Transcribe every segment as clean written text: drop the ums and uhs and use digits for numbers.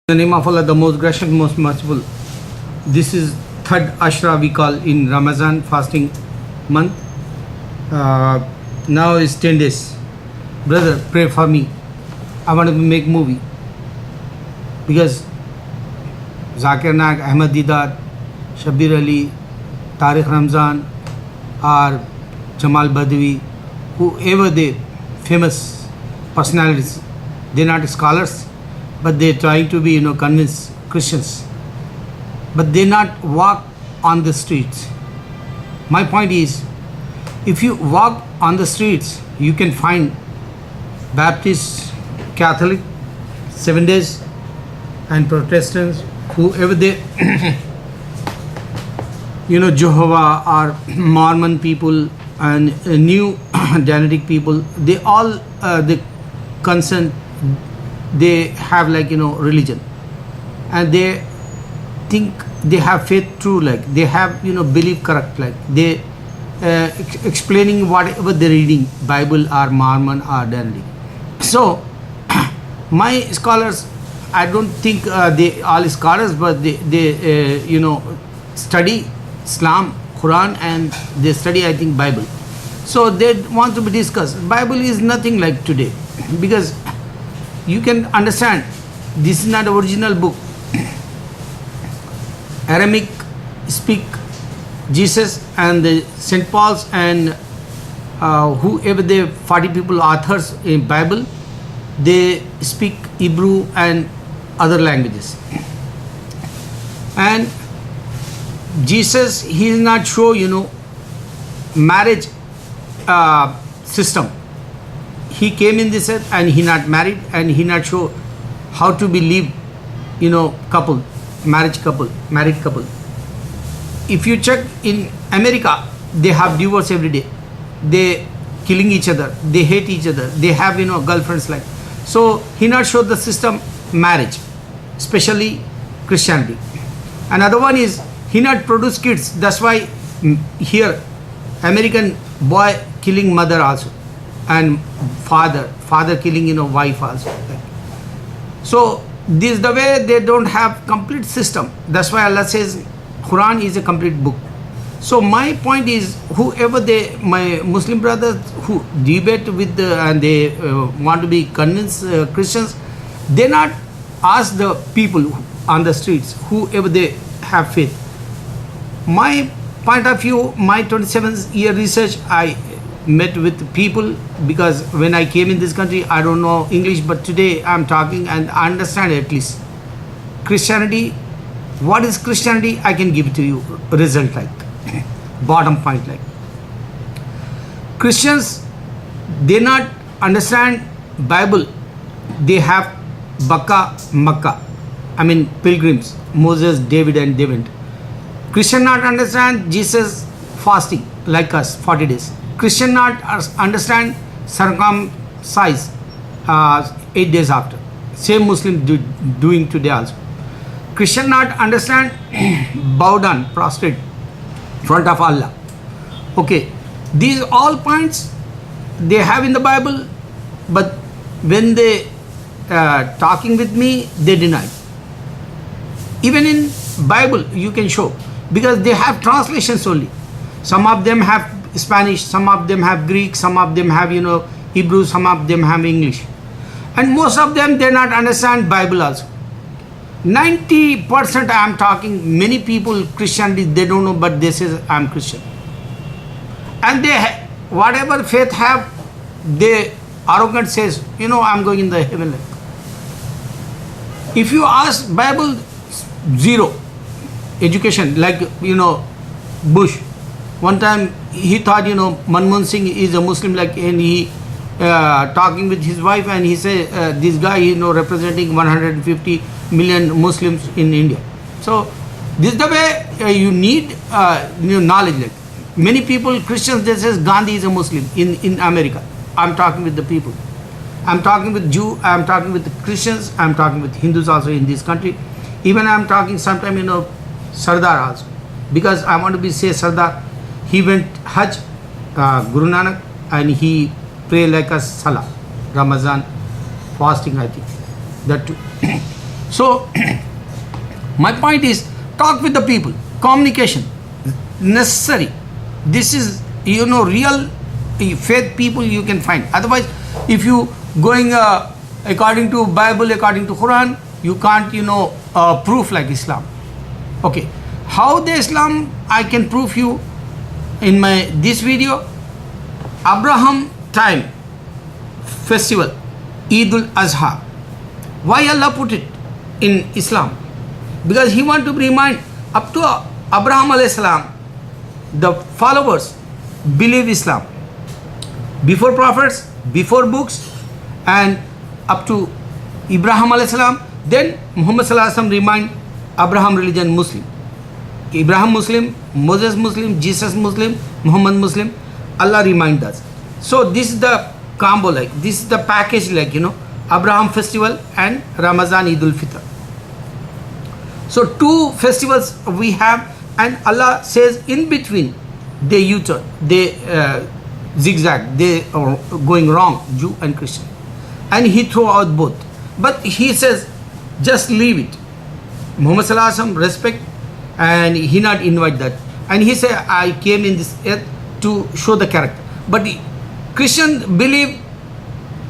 In the name of Allah, the most gracious, most merciful. This is third Ashra we call in Ramazan fasting month. Now is 10 days. Brother, pray for me. I want to make movie. Because Zakir Naik, Ahmed Didat, Shabir Ali, Tariq Ramzan, or Jamal Badawi, whoever they famous personalities, they're not scholars, but they're trying to be, convince Christians. But they not walk on the streets. My point is, if you walk on the streets, you can find Baptist, Catholic, 7 days, and Protestants, whoever they, Jehovah or Mormon people and new Danetic people, they all the concern. They have religion, and they think they have faith true, like they have belief correct, like they explaining whatever they're reading, Bible or Mormon or Danetic. So my scholars, I don't think they all scholars, but they study Islam, Quran, and they study, I think, Bible. So they want to be discussed. Bible is nothing like today, because you can understand this is not original book. Aramaic speak Jesus and the St. Paul's and whoever the 40 people authors in Bible, they speak Hebrew and other languages. And Jesus, he is not show marriage system. He came in this earth and he not married, and he not show how to be live, couple, married couple. If you check in America, they have divorce every day. They killing each other. They hate each other. They have girlfriends like. So he not show the system marriage, especially Christianity. Another one is he not produce kids. That's why here American boy killing mother also, and father killing wife also. So this is the way they don't have complete system. That's why Allah says Quran is a complete book. So my point is, whoever my Muslim brothers who debate with and they want to be convinced Christians, they not ask the people on the streets, whoever they have faith. My point of view, my 27-year research, I met with people, because when I came in this country, I don't know English, but today I'm talking and I understand at least Christianity. What is Christianity? I can give it to you result like bottom point, like Christians, they not understand Bible. They have Makkah, I mean pilgrims, Moses, David, and they went. Christian not understand Jesus fasting like us 40 days. Christian not understand circumcise 8 days after. Same Muslim doing today also. Christian not understand bow down, prostrate front of Allah. Okay, these all points they have in the Bible, but when they talking with me, they deny. Even in Bible you can show, because they have translations only. Some of them have Spanish, some of them have Greek, some of them have Hebrew, some of them have English, and most of them they not understand Bible also. 90% I am talking, many people Christianity they don't know, but they say I am Christian, and they whatever faith have, they arrogant says I am going in the heaven. If you ask Bible, zero education, like Bush. One time he thought Manmohan Singh is a Muslim, like, and he talking with his wife, and he said this guy representing 150 million Muslims in India. So this is the way you need knowledge. Like many people Christians, they says Gandhi is a Muslim in America. I'm talking with the people. I'm talking with Jew. I'm talking with the Christians. I'm talking with Hindus also in this country. Even I'm talking sometime Sardar also, because I want to be say Sardar. He went Hajj, Guru Nanak, and he pray like a Salah, Ramazan, fasting, I think, that too. So my point is, talk with the people, communication necessary. This is, real faith people you can find. Otherwise, if you going according to Bible, according to Quran, you can't proof like Islam. Okay, how the Islam I can prove you in this video. Abraham time festival, Eid al-Azha. Why Allah put it in Islam? Because He want to remind up to Abraham alayhi salam, the followers believe Islam. Before prophets, before books, and up to Ibrahim alayhi salam, then Muhammad sallallahu alaihi wasallam remind Abraham religion Muslim. Ibrahim Muslim, Moses Muslim, Jesus Muslim, Muhammad Muslim, Allah remind us. So this is the combo, like this is the package, like Abraham festival and Ramazan Eid al-Fitr. So two festivals we have, and Allah says in between they U-turn, they zigzag, they are going wrong, Jew and Christian, and He throw out both. But He says just leave it. Muhammad sallallahu alaihi wasallam respect, and He not invite that, and He say I came in this earth to show the character. But Christians believe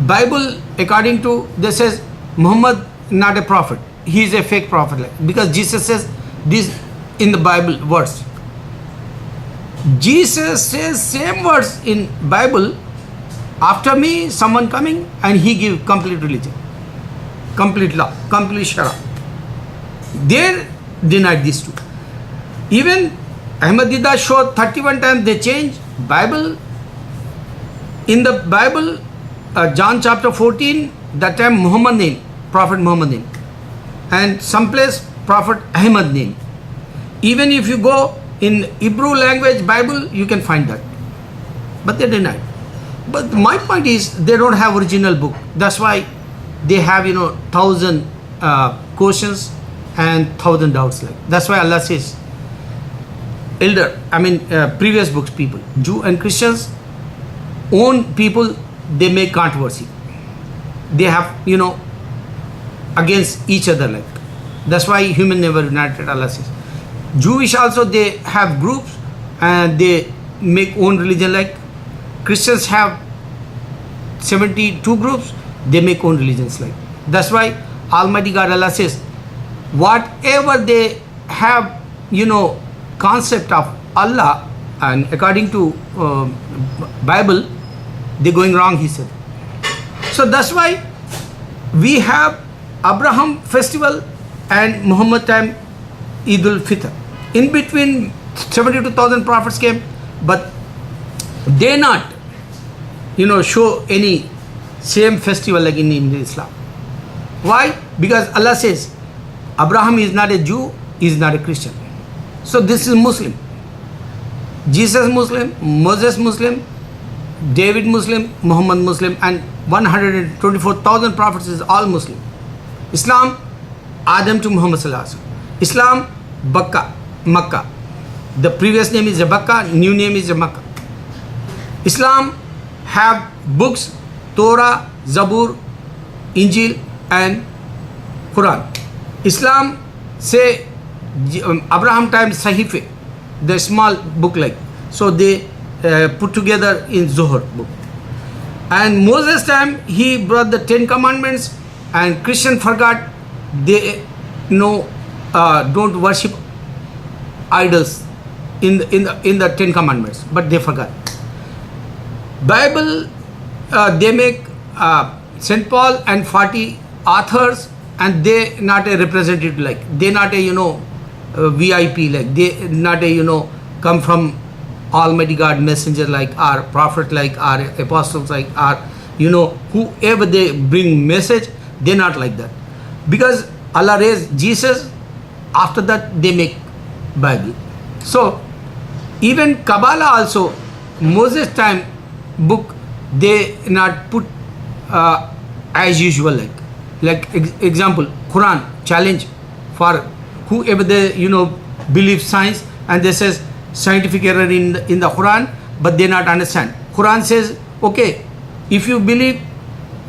Bible according to, they says Muhammad not a prophet, he is a fake prophet, because Jesus says this in the Bible words. Jesus says same words in Bible, after me someone coming and he give complete religion, complete law, complete shara. They denied these two. Even Ahmadiyya showed 31 times they change Bible. In the Bible, John chapter 14, that time Muhammad name, Prophet Muhammad name, and someplace Prophet Ahmad name. Even if you go in Hebrew language Bible, you can find that. But they denied. But my point is, they don't have original book. That's why they have 1,000 questions and 1,000 doubts. Like that's why Allah says, previous books people, Jew and Christians, own people, they make controversy. They have against each other, like that's why human never united. Allah says Jewish also, they have groups and they make own religion. Like Christians have 72 groups, they make own religions. Like that's why Almighty God Allah says, whatever they have concept of Allah, and according to Bible, they're going wrong, He said. So that's why we have Abraham festival and Muhammad time Eid al-Fitr. In between 72,000 prophets came, but they not show any same festival like in Islam. Why? Because Allah says Abraham is not a Jew, he is not a Christian. So this is Muslim. Jesus Muslim, Moses Muslim, David Muslim, Muhammad Muslim, and 124,000 prophets is all Muslim. Islam, Adam to Muhammad sallallahu alaihi wasallam. Islam, Makkah. The previous name is Rebecca, new name is Makkah. Islam have books, Torah, Zabur, Injil, and Quran. Islam say Abraham time Sahife, the small book like. So they put together in Zohar book. And Moses time he brought the 10 commandments, and Christian forgot. They don't worship idols in the 10 commandments, but they forgot. Bible they make St. Paul and 40 authors, and they not a representative, like they not a VIP, like they not a come from Almighty God messenger like our prophet, like our apostles, like our whoever they bring message, they not like that. Because Allah raised Jesus, after that they make Bible. So even Kabbalah also, Moses time book, they not put as usual, like example Quran challenge for whoever they believe science, and they says scientific error in the Quran, but they not understand. Quran says, okay, if you believe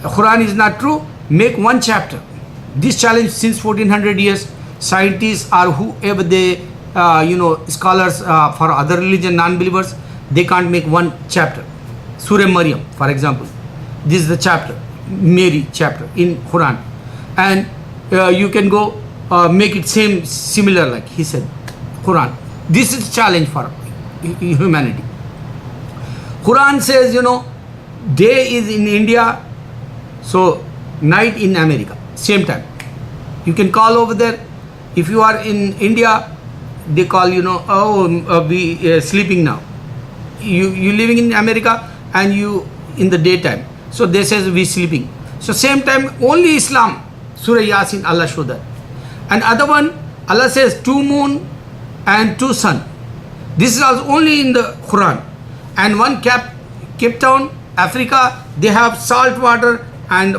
Quran is not true, make one chapter, This challenge since 1400 years, scientists or whoever they, scholars for other religion, non-believers, they can't make one chapter. Surah Maryam, for example, this is the chapter, Mary chapter in Quran, and you can go make it similar like he said, Quran. This is challenge for humanity. Quran says, day is in India, so night in America, same time. You can call over there. If you are in India, they call, we sleeping now. You living in America and you in the daytime. So they says we sleeping. So same time only Islam, Surah Yasin, Allah show that. And other one, Allah says 2 moon and 2 sun. This is also only in the Quran. And one Cape Town, Africa, they have salt water and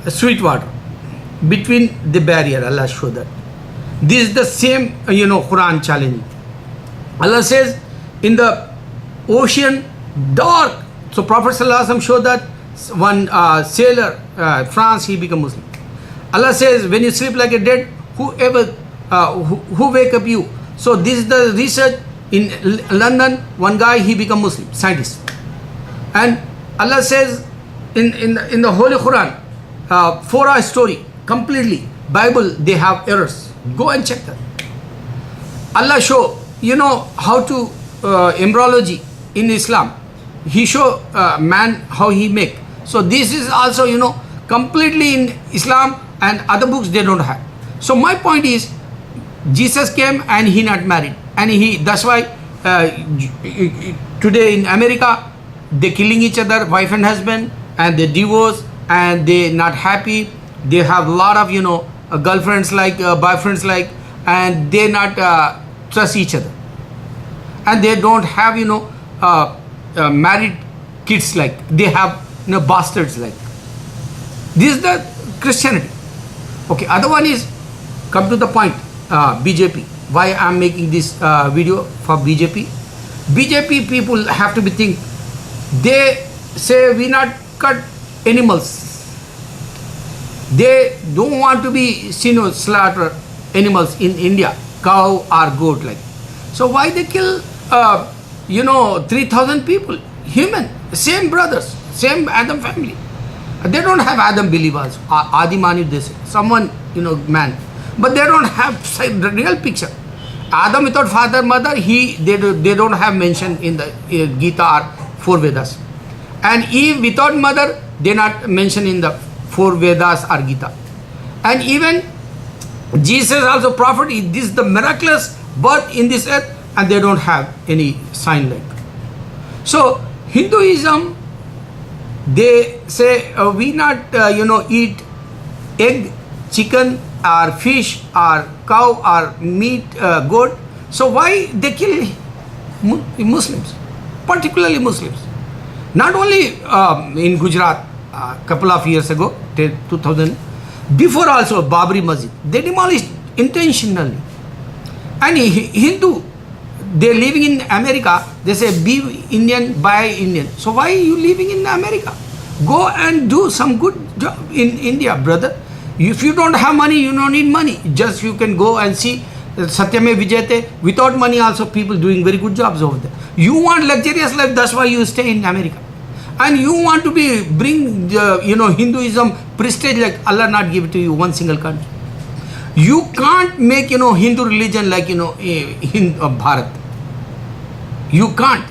sweet water between the barrier. Allah show that. This is the same, Quran challenge. Allah says in the ocean dark. So Prophet ﷺ showed that one sailor, France, he became Muslim. Allah says when you sleep like a dead, whoever who wake up you. So this is the research in London. One guy, he become Muslim, scientist. And Allah says in the Holy Quran, 4 story completely. Bible, they have errors. Go and check that. Allah show, how to embryology in Islam. He show man how he make. So this is also, completely in Islam, and other books they don't have. So my point is, Jesus came and he not married, and that's why today in America they killing each other, wife and husband, and they divorce, and they not happy. They have a lot of girlfriends like boyfriends like, and they not trust each other, and they don't have married kids like, they have bastards like. This is the Christianity. Okay, other one is, come to the point, BJP. Why I am making this video for BJP? BJP people have to be think. They say we not cut animals. They don't want to be slaughter animals in India, cow or goat like. So why they kill 3,000 people, human, same brothers, same Adam family. They don't have Adam believers, Adi Mani they say, someone, man. But they don't have the real picture. Adam without father, mother, they don't have mentioned in the Gita or 4 Vedas. And Eve without mother, they not mentioned in the 4 Vedas or Gita. And even Jesus also prophet, this is the miraculous birth in this earth, and they don't have any sign like. So Hinduism, they say we not eat egg, chicken or fish or cow or meat, goat. So why they kill Muslims, particularly Muslims? Not only in Gujarat, couple of years ago, 2000, before also Babri Masjid, they demolished intentionally. And Hindu, they living in America, they say be Indian, buy Indian. So why are you living in America? Go and do some good job in India, brother. If you don't have money, you don't need money. Just you can go and see Satyame Vijayate. Without money also people doing very good jobs over there. You want luxurious life, that's why you stay in America. And you want to bring Hinduism prestige, like Allah not give it to you one single country. You can't make Hindu religion like Bharat. You can't.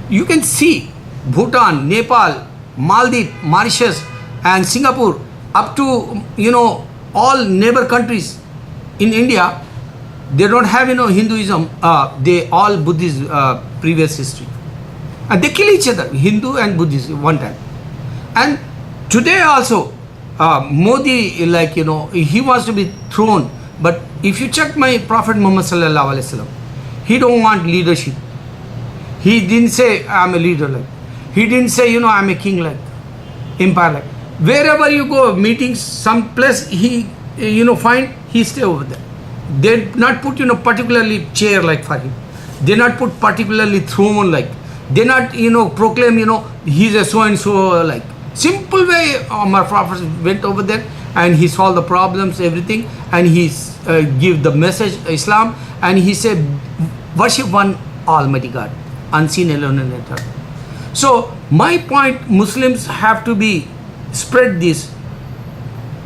You can see Bhutan, Nepal, Maldives, Mauritius and Singapore, up to all neighbor countries in India, they don't have Hinduism. They all Buddhist previous history. And they kill each other, Hindu and Buddhist, one time. And today also, Modi, he wants to be thrown. But if you check my Prophet Muhammad sallallahu alaihi wasallam, he don't want leadership. He didn't say I'm a leader like. He didn't say I'm a king like, empire like. Wherever you go, meetings, some place he find, he stay over there. They not put particularly chair like for him. They not put particularly throne like. They not proclaim he's a so and so like. Simple way my Prophet went over there and he solve the problems, everything, and he give the message Islam, and he said worship one Almighty God, unseen, alone, and eternal. So my point, Muslims have to be spread this.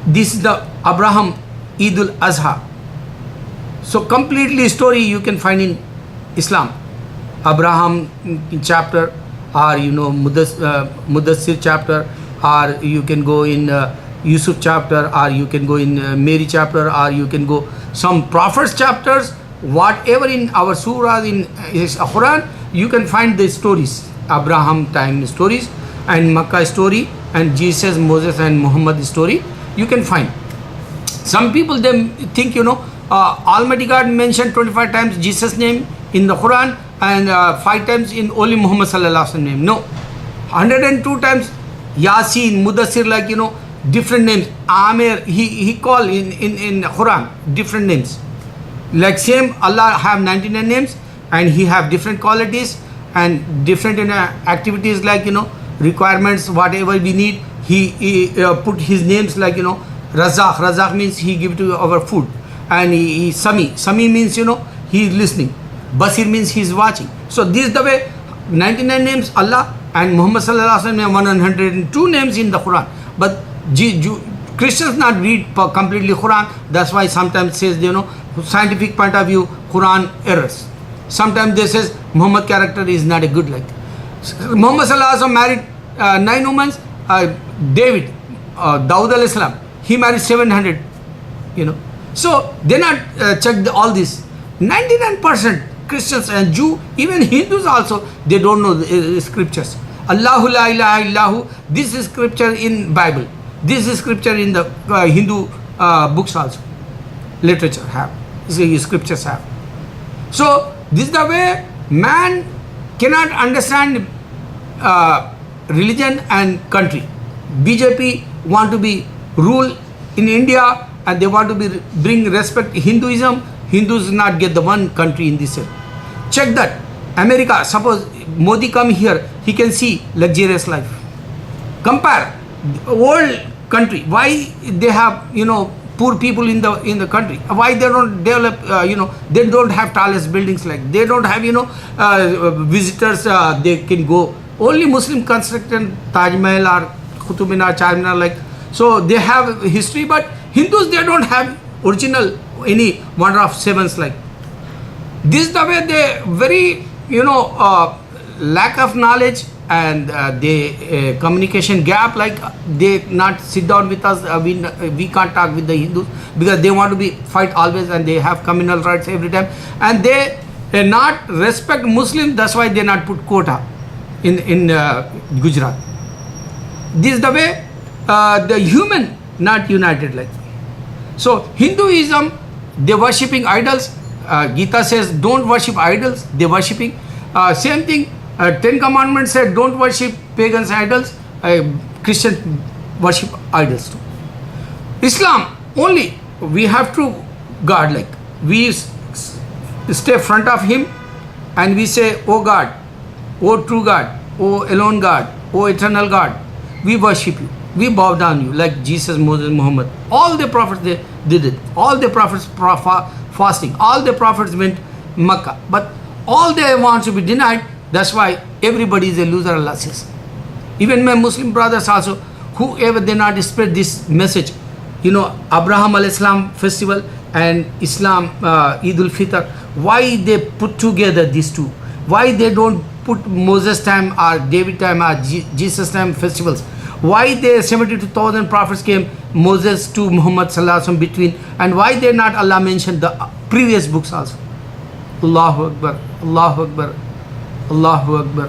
This is the Abraham Eid al-Azha. So completely story you can find in Islam. Abraham chapter, or Mudassir chapter, or you can go in Yusuf chapter, or you can go in Mary chapter, or you can go some prophets chapters. Whatever in our surah in Quran, you can find the stories, Abraham time stories, and Makkah story, and Jesus, Moses, and Muhammad story. You can find. Some people they think Almighty God mentioned 25 times Jesus name in the Quran, and 5 times in only Muhammad sallallahu alaihi wasallam name. No, 102 times Yasin, Mudassir, like different names. Amir, he call in Quran different names. Like same Allah have 99 names, and he have different qualities and different activities, like requirements, whatever we need. He put his names like Razak. Razak means he give to our food, and he Sami. Sami means he is listening. Basir means he is watching. So this is the way 99 names Allah, and Muhammad sallallahu alaihi wasallam 102 names in the Quran. But Christians not read completely Quran. That's why sometimes says scientific point of view Quran errors. Sometimes they says Muhammad character is not a good like. Muhammad sallallahu alaihi wasallam married 9 women. David, Dawood alayhi salam, he married 700. So they not check all this. 99% Christians and Jew, even Hindus also, they don't know the scriptures. Allahu la ilaha illahu. This is scripture in Bible. This is scripture in the Hindu books also. Literature have. Scriptures have. So this is the way man cannot understand religion and country. BJP want to be rule in India, and they want to bring respect Hinduism. Hindus not get the one country in this. Check that. America, suppose Modi come here, he can see luxurious life. Compare old country. Why they have poor people in the country? Why they don't develop? They don't have tallest buildings, like they don't have visitors. They can go. Only Muslim constructed Taj Mahal or Qutub Minar, Charminar, like. So they have history, but Hindus they don't have original any wonder of sevens like. This is the way they very lack of knowledge, and they communication gap, like they not sit down with us. We can't talk with the Hindus because they want to be fight always, and they have communal rights every time, and they not respect Muslims. That's why they not put quota in Gujarat. This is the way the human not united like. So Hinduism, they worshipping idols. Gita says don't worship idols. They worshipping same thing. 10 Commandments said don't worship pagans idols. Christian worship idols too. Islam only we have to God, like we stay front of him and we say, oh God, oh true God, oh alone God, oh eternal God, we worship you, we bow down you, like Jesus, Moses, Muhammad. All the prophets they did it. All the prophets fasting. All the prophets went Makkah, but all they want to be denied. That's why everybody is a loser, Allah says. Even my Muslim brothers also, whoever they not spread this message, Abraham al-Islam festival and Islam Eid al-Fitr, why they put together these two? Why they don't put Moses time or David time or Jesus time festivals? Why they 72,000 prophets came, Moses to Muhammad sallallahu alaihi wasallam between, and why they not Allah mentioned the previous books also? Allahu Akbar, Allahu Akbar, Allahu Akbar.